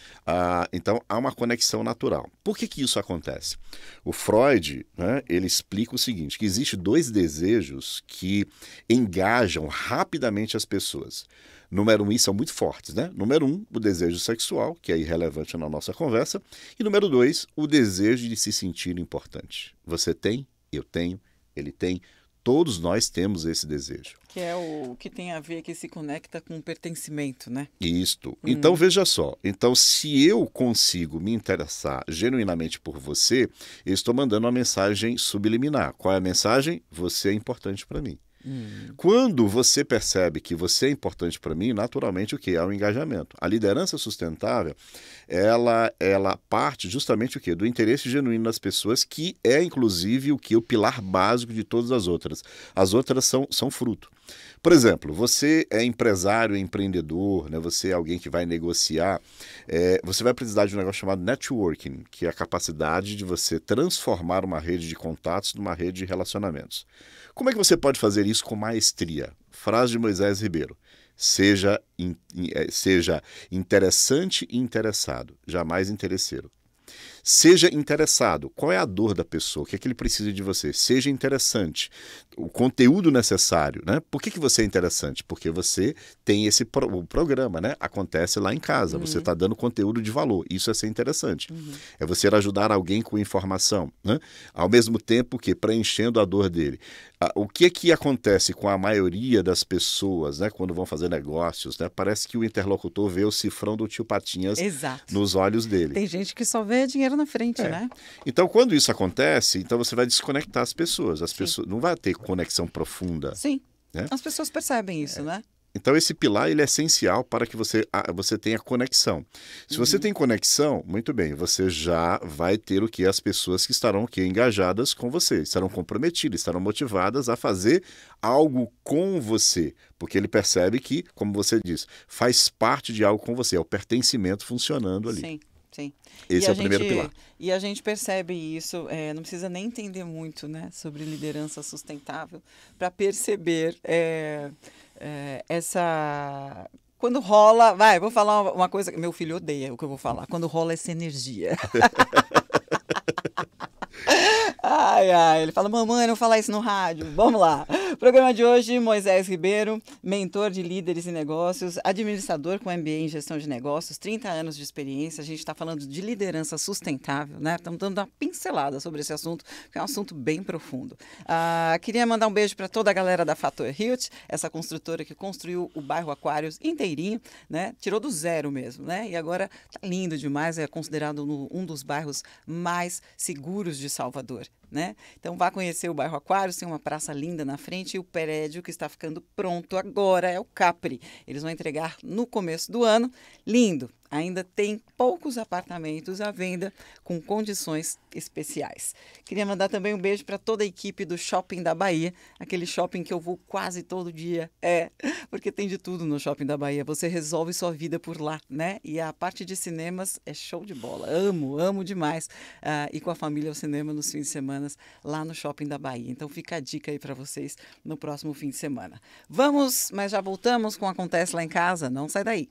então há uma conexão natural. Por que isso acontece? O Freud, né, ele explica o seguinte, que existem 2 desejos que engajam rapidamente as pessoas. Número 1, e são muito fortes, né? Número 1, o desejo sexual, que é irrelevante na nossa conversa. E número 2, o desejo de se sentir importante. Você tem? Eu tenho, ele tem, todos nós temos esse desejo. Que é o que tem a ver, que se conecta com o pertencimento, né? Isto. Então, veja só. Então, se eu consigo me interessar genuinamente por você, eu estou mandando uma mensagem subliminar. Qual é a mensagem? Você é importante para mim. Quando você percebe que você é importante para mim, naturalmente o que? É o engajamento. A liderança sustentável, ela parte justamente o quê? Do interesse genuíno das pessoas, que é inclusive o pilar básico de todas as outras. As outras são fruto. Por exemplo, você é empresário, empreendedor, né? Você é alguém que vai negociar, você vai precisar de um negócio chamado networking, que é a capacidade de você transformar uma rede de contatos numa rede de relacionamentos. Como é que você pode fazer isso com maestria? Frase de Moisés Ribeiro. Seja interessante e interessado, jamais interesseiro. Seja interessado. Qual é a dor da pessoa? O que é que ele precisa de você? Seja interessante. O conteúdo necessário, né? Por que você é interessante? Porque você tem o programa, né? Acontece lá em casa. Você está dando conteúdo de valor. Isso é ser interessante. É você ajudar alguém com informação, né? Ao mesmo tempo que preenchendo a dor dele. O que acontece com a maioria das pessoas, né? Quando vão fazer negócios, né? Parece que o interlocutor vê o cifrão do tio Patinhas nos olhos dele. Tem gente que só vê dinheiro na frente, né? Então, quando isso acontece, então você vai desconectar as pessoas. As pessoas não vai ter conexão profunda. Sim, né? As pessoas percebem isso, né? Então, esse pilar ele é essencial para que você tenha conexão. Se você tem conexão, muito bem, você já vai ter as pessoas que estarão engajadas com você, estarão comprometidas, estarão motivadas a fazer algo com você, porque ele percebe que, como você diz, faz parte de algo com você, é o pertencimento funcionando ali. Sim. Sim. Esse é o primeiro pilar. E a gente percebe isso, não precisa nem entender muito, né, sobre liderança sustentável para perceber essa... Quando rola... vou falar uma coisa que meu filho odeia o que eu vou falar. Quando rola essa energia. Ele fala, mamãe, não falar isso no rádio. Vamos lá. Programa de hoje, Moisés Ribeiro, mentor de líderes e negócios, administrador com MBA em gestão de negócios, 30 anos de experiência. A gente está falando de liderança sustentável, né? Estamos dando uma pincelada sobre esse assunto, que é um assunto bem profundo. Queria mandar um beijo para toda a galera da Fator Hilt, essa construtora que construiu o bairro Aquários inteirinho, né? Tirou do zero mesmo, né? E agora tá lindo demais, é considerado um dos bairros mais seguros de Salvador, né? Então vá conhecer o bairro Aquários, tem uma praça linda na frente e o prédio que está ficando pronto agora é o Capri. Eles vão entregar no começo do ano. Lindo. ainda tem poucos apartamentos à venda com condições especiais. Queria mandar também um beijo para toda a equipe do Shopping da Bahia, aquele shopping que eu vou quase todo dia. Porque tem de tudo no Shopping da Bahia. Você resolve sua vida por lá, né? E a parte de cinemas é show de bola. Amo demais. Ir com a família ao cinema nos fins de semana lá no Shopping da Bahia. Então fica a dica aí para vocês no próximo fim de semana. Vamos, mas já voltamos com o Acontece Lá em Casa. Não sai daí.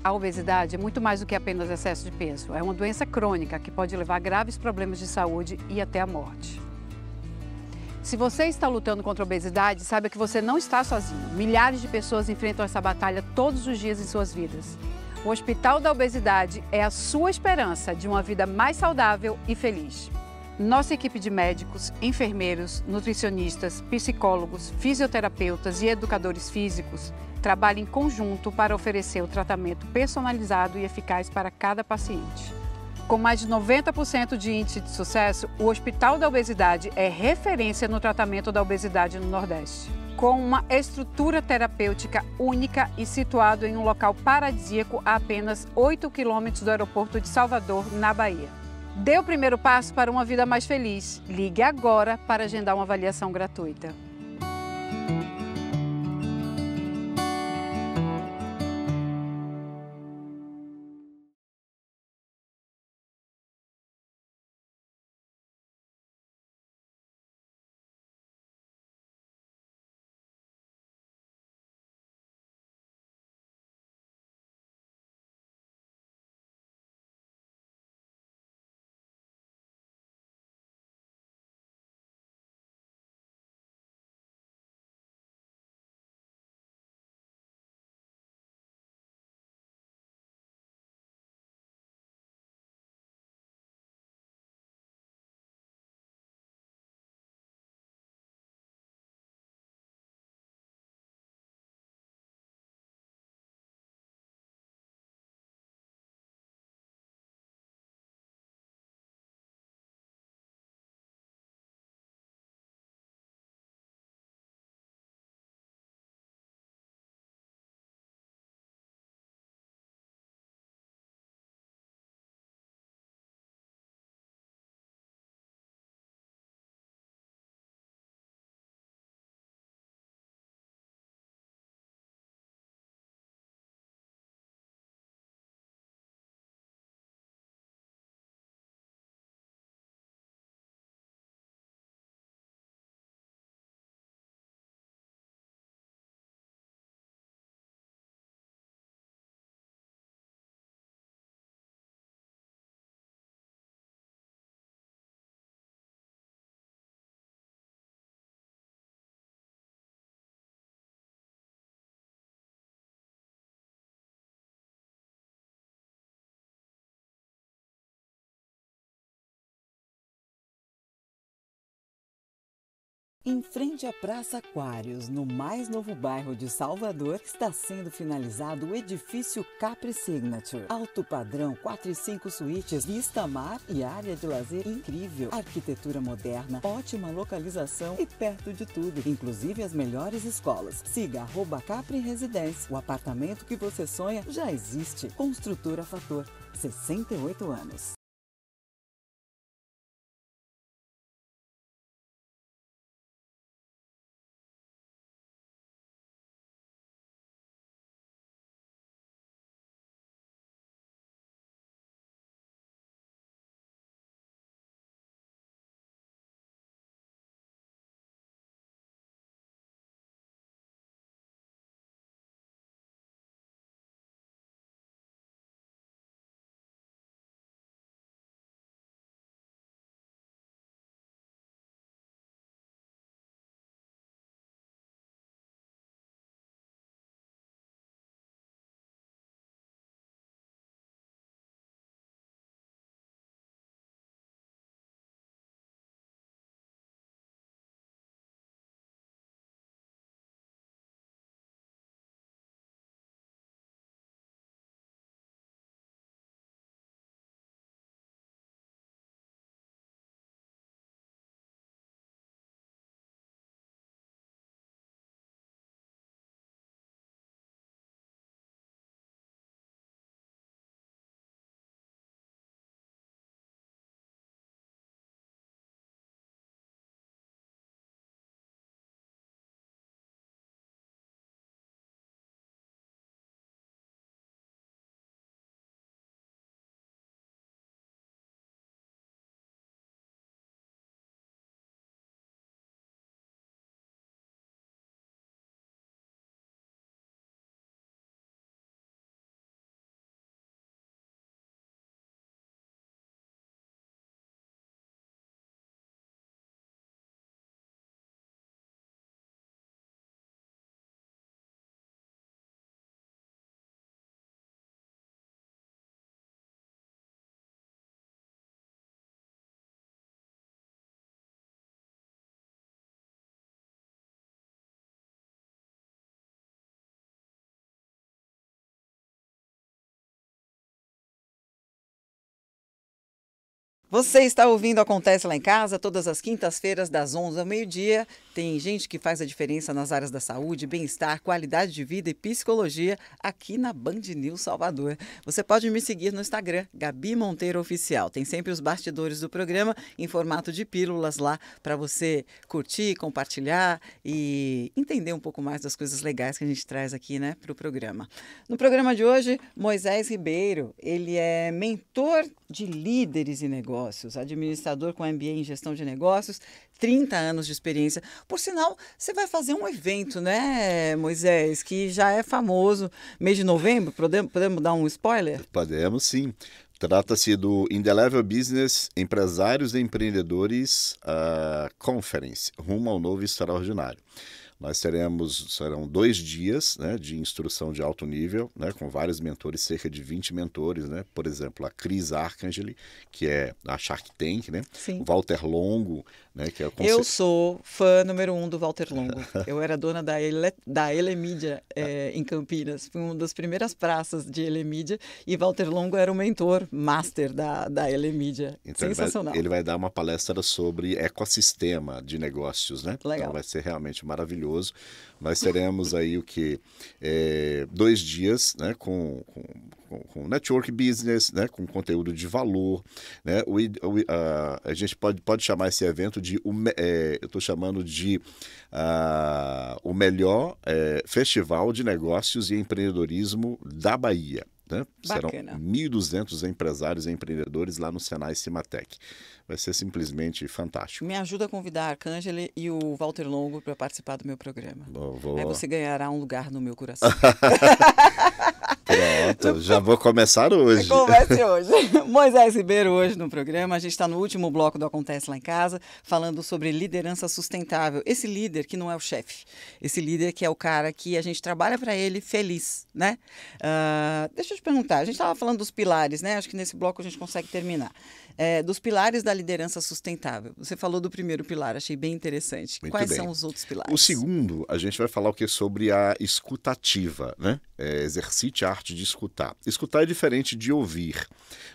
A obesidade é muito mais do que apenas excesso de peso. É uma doença crônica que pode levar a graves problemas de saúde e até a morte. Se você está lutando contra a obesidade, saiba que você não está sozinho. Milhares de pessoas enfrentam essa batalha todos os dias em suas vidas. O Hospital da Obesidade é a sua esperança de uma vida mais saudável e feliz. Nossa equipe de médicos, enfermeiros, nutricionistas, psicólogos, fisioterapeutas e educadores físicos trabalha em conjunto para oferecer o tratamento personalizado e eficaz para cada paciente. Com mais de 90% de índice de sucesso, o Hospital da Obesidade é referência no tratamento da obesidade no Nordeste. Com uma estrutura terapêutica única e situado em um local paradisíaco a apenas 8 quilômetros do aeroporto de Salvador, na Bahia. Dê o primeiro passo para uma vida mais feliz. Ligue agora para agendar uma avaliação gratuita. Em frente à Praça Aquários, no mais novo bairro de Salvador, está sendo finalizado o edifício Capri Signature. Alto padrão, 4 e 5 suítes, vista mar e área de lazer incrível. Arquitetura moderna, ótima localização e perto de tudo, inclusive as melhores escolas. Siga @Capri Residência. O apartamento que você sonha já existe. Construtora Fator, 68 anos. Você está ouvindo Acontece Lá em Casa, todas as quintas-feiras, das 11 ao meio-dia. Tem gente que faz a diferença nas áreas da saúde, bem-estar, qualidade de vida e psicologia aqui na Band News Salvador. Você pode me seguir no Instagram, Gabi Monteiro Oficial. Tem sempre os bastidores do programa em formato de pílulas lá para você curtir, compartilhar e entender um pouco mais das coisas legais que a gente traz aqui, né, para o programa. No programa de hoje, Moisés Ribeiro, ele é mentor de líderes e negócios, administrador com MBA em gestão de negócios, 30 anos de experiência. Por sinal, você vai fazer um evento, né, Moisés, que já é famoso, mês de novembro, podemos dar um spoiler? Podemos, sim. Trata-se do Indelevel Business Empresários e Empreendedores Conference, rumo ao novo extraordinário. Nós serão 2 dias, né, de instrução de alto nível, né, com vários mentores, cerca de 20 mentores, né? Por exemplo, a Cris Arcangeli, que é a Shark Tank, né? Sim. O Walter Longo, né, que é o Eu sou fã número 1 do Walter Longo. Eu era dona da Elemídia em Campinas. Fui uma das primeiras praças de Elemídia e Walter Longo era o mentor master da Elemídia. Então, sensacional. Ele vai dar uma palestra sobre ecossistema de negócios, né? Legal. Então vai ser realmente maravilhoso. Nós teremos aí 2 dias, né, com network business, né, com conteúdo de valor, né? A gente pode chamar esse evento de eu estou chamando de o melhor festival de negócios e empreendedorismo da Bahia. Né? Serão 1.200 empresários e empreendedores lá no Senai Cimatec. Vai ser simplesmente fantástico. Me ajuda a convidar a Arcangeli e o Walter Longo para participar do meu programa. Aí você ganhará um lugar no meu coração. Pronto, já vou começar hoje. Comece hoje. Moisés Ribeiro hoje no programa. A gente está no último bloco do Acontece Lá em Casa, falando sobre liderança sustentável. Esse líder que não é o chefe. Esse líder que é o cara que a gente trabalha para ele feliz, né? Deixa eu te perguntar. A gente estava falando dos pilares, né? Acho que nesse bloco a gente consegue terminar. Dos pilares da liderança sustentável. Você falou do primeiro pilar, achei bem interessante. Muito Quais bem. são os outros pilares? O segundo, a gente vai falar o que sobre a escutativa, né? Exercite a arte de escutar. Escutar é diferente de ouvir.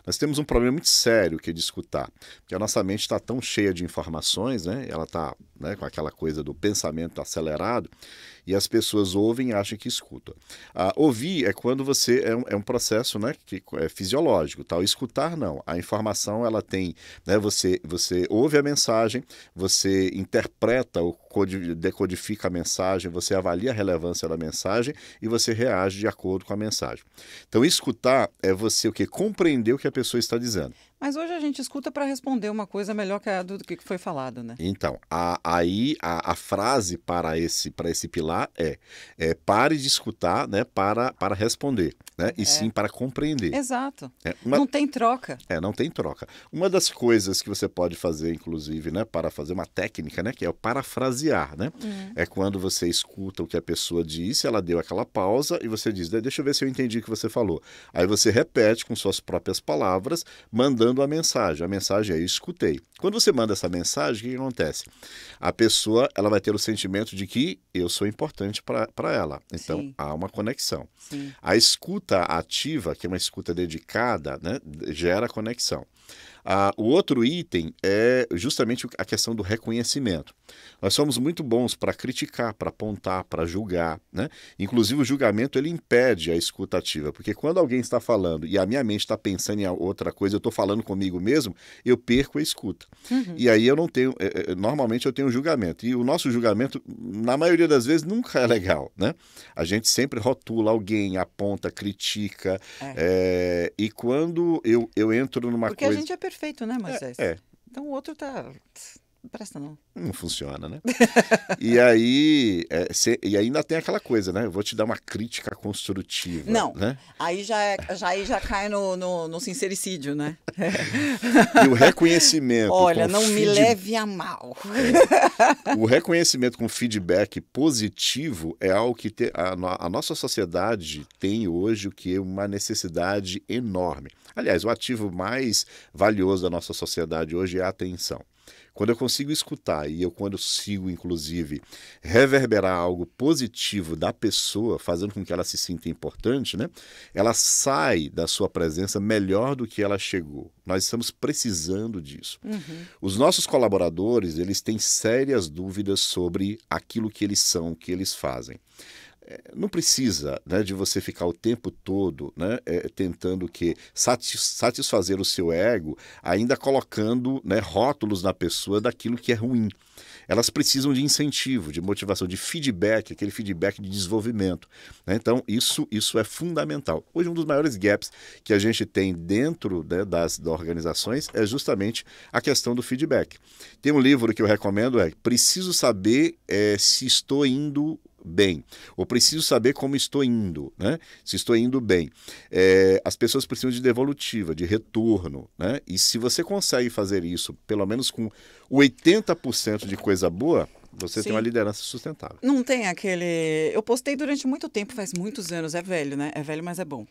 Nós temos um problema muito sério que é de escutar, porque a nossa mente está tão cheia de informações, né? Ela está, né, com aquela coisa do pensamento acelerado, e as pessoas ouvem e acham que escutam. Ouvir é quando você é um processo, né, que é fisiológico, tá? O escutar não. A informação ela tem, né, você ouve a mensagem, você interpreta decodifica a mensagem, você avalia a relevância da mensagem e você reage de acordo com a mensagem. Então escutar é você o que compreender o que a pessoa está dizendo. Mas hoje a gente escuta para responder uma coisa melhor que a do que foi falado, né? Então, aí a frase para esse pilar é pare de escutar, né, para responder, né, e sim para compreender. Exato. Não tem troca. Não tem troca. Uma das coisas que você pode fazer, inclusive, né, para fazer uma técnica, né, que é o parafrasear, né? É quando você escuta o que a pessoa disse, ela deu aquela pausa e você diz, deixa eu ver se eu entendi o que você falou. Aí você repete com suas próprias palavras, mandando a mensagem. A mensagem é eu escutei. Quando você manda essa mensagem, o que acontece? A pessoa ela vai ter o sentimento de que eu sou importante para ela. Então, sim, há uma conexão. Sim. A escuta ativa, que é uma escuta dedicada, né, gera conexão. O outro item é justamente a questão do reconhecimento. Nós somos muito bons para criticar, para apontar, para julgar, né? Inclusive o julgamento ele impede a escuta ativa, porque quando alguém está falando e a minha mente está pensando em outra coisa, eu estou falando comigo mesmo, eu perco a escuta. E aí eu não tenho, normalmente eu tenho julgamento. E o nosso julgamento, na maioria das vezes, nunca é legal, né? A gente sempre rotula alguém, aponta, critica. E quando eu entro numa porque coisa... a gente é perfeito, né, Moisés? Então o outro tá... Não presta não. Não funciona, né? E aí ainda tem aquela coisa, né? Eu vou te dar uma crítica construtiva. Não, né? aí já cai no sincericídio, né? E o reconhecimento... Olha, não me leve a mal. O reconhecimento com feedback positivo é algo que a nossa sociedade tem hoje, o que é uma necessidade enorme. Aliás, o ativo mais valioso da nossa sociedade hoje é a atenção. Quando eu consigo escutar e quando eu consigo, inclusive, reverberar algo positivo da pessoa, fazendo com que ela se sinta importante, né? Ela sai da sua presença melhor do que ela chegou. Nós estamos precisando disso. Os nossos colaboradores, eles têm sérias dúvidas sobre aquilo que eles são, o que eles fazem. Não precisa, né, de você ficar o tempo todo, né, tentando satisfazer o seu ego, ainda colocando, né, rótulos na pessoa daquilo que é ruim. Elas precisam de incentivo, de motivação, de feedback, aquele feedback de desenvolvimento, né? Então, isso é fundamental. Hoje, um dos maiores gaps que a gente tem dentro, né, das organizações é justamente a questão do feedback. Tem um livro que eu recomendo, Preciso Saber se Estou Indo Bem, ou preciso saber como estou indo, né? Se estou indo bem. As pessoas precisam de devolutiva, de retorno, né? E se você consegue fazer isso, pelo menos com 80% de coisa boa, você tem uma liderança sustentável. Não tem aquele... Eu postei durante muito tempo, faz muitos anos, é velho, né? É velho, mas é bom.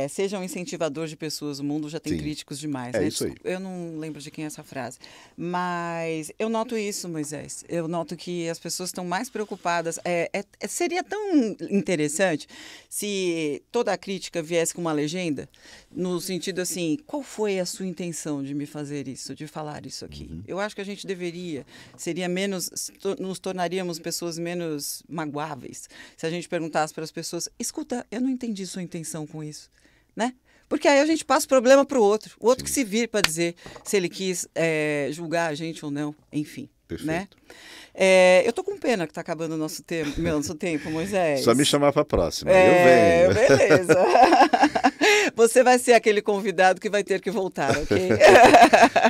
Seja um incentivador de pessoas, o mundo já tem críticos demais, né? Isso aí. Eu não lembro de quem é essa frase. Mas eu noto isso, Moisés. Eu noto que as pessoas estão mais preocupadas. Seria tão interessante se toda a crítica viesse com uma legenda, no sentido assim, qual foi a sua intenção de me fazer isso, de falar isso aqui? Eu acho que a gente seria nos tornaríamos pessoas menos magoáveis se a gente perguntasse para as pessoas, escuta, eu não entendi sua intenção com isso, né? Porque aí a gente passa o problema para o outro que se vire para dizer se ele quis julgar a gente ou não, enfim. Perfeito. Né? Eu tô com pena que tá acabando o nosso tempo, Moisés. Só me chamar para a próxima. Eu venho. Beleza. Você vai ser aquele convidado que vai ter que voltar, ok?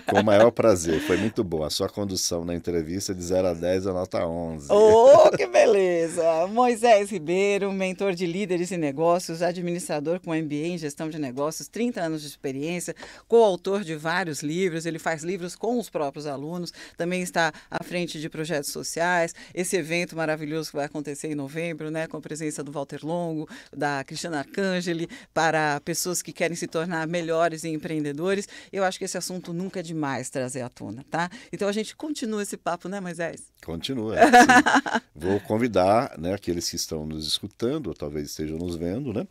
Com o maior prazer. Foi muito bom. A sua condução na entrevista de 0 a 10, a nota 11. Oh, que beleza! Moisés Ribeiro, mentor de líderes e negócios, administrador com MBA em gestão de negócios, 30 anos de experiência, coautor de vários livros. Ele faz livros com os próprios alunos, também está à frente de projetos sociais. Esse evento maravilhoso que vai acontecer em novembro, né, com a presença do Walter Longo, da Cristiana Arcangeli, para pessoas que querem se tornar melhores e empreendedores. Eu acho que esse assunto nunca é demais trazer à tona, tá? Então a gente continua esse papo, né, Moisés? Continua. Sim. Vou convidar, né, aqueles que estão nos escutando, ou talvez estejam nos vendo, né,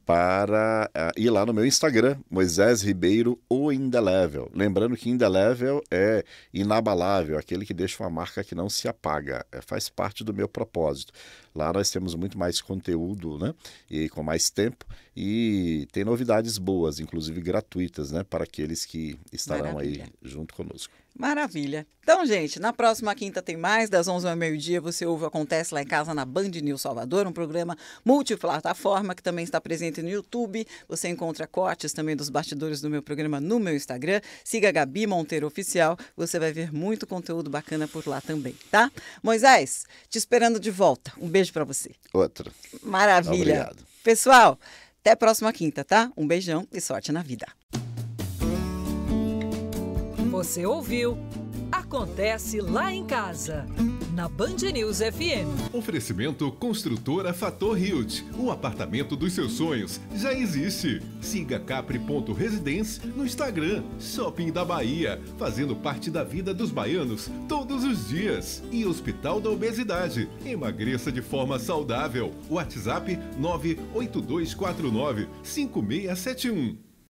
para ir lá no meu Instagram, Moisés Ribeiro, o Indelével. Lembrando que Indelével é inabalável, aquele que deixa uma marca que não se apaga. Faz parte do meu propósito. Lá nós temos muito mais conteúdo, né, e com mais tempo, e tem novidades boas, inclusive gratuitas, né, para aqueles que estarão aí junto conosco. Maravilha. Então, gente, na próxima quinta tem mais, das 11 ao meio-dia, você ouve o Acontece Lá em Casa na Band News Salvador, um programa multiplataforma que também está presente no YouTube. Você encontra cortes também dos bastidores do meu programa no meu Instagram. Siga a Gabi Monteiro Oficial, você vai ver muito conteúdo bacana por lá também, tá? Moisés, te esperando de volta. Um beijo para você. Outra. Maravilha. Obrigado. Pessoal, até a próxima quinta, tá? Um beijão e sorte na vida. Você ouviu Acontece Lá em Casa, na Band News FM. Oferecimento Construtora Fator Hilt. O apartamento dos seus sonhos já existe. Siga capri.residence no Instagram. Shopping da Bahia, fazendo parte da vida dos baianos todos os dias. E Hospital da Obesidade. Emagreça de forma saudável. WhatsApp 98249 5671.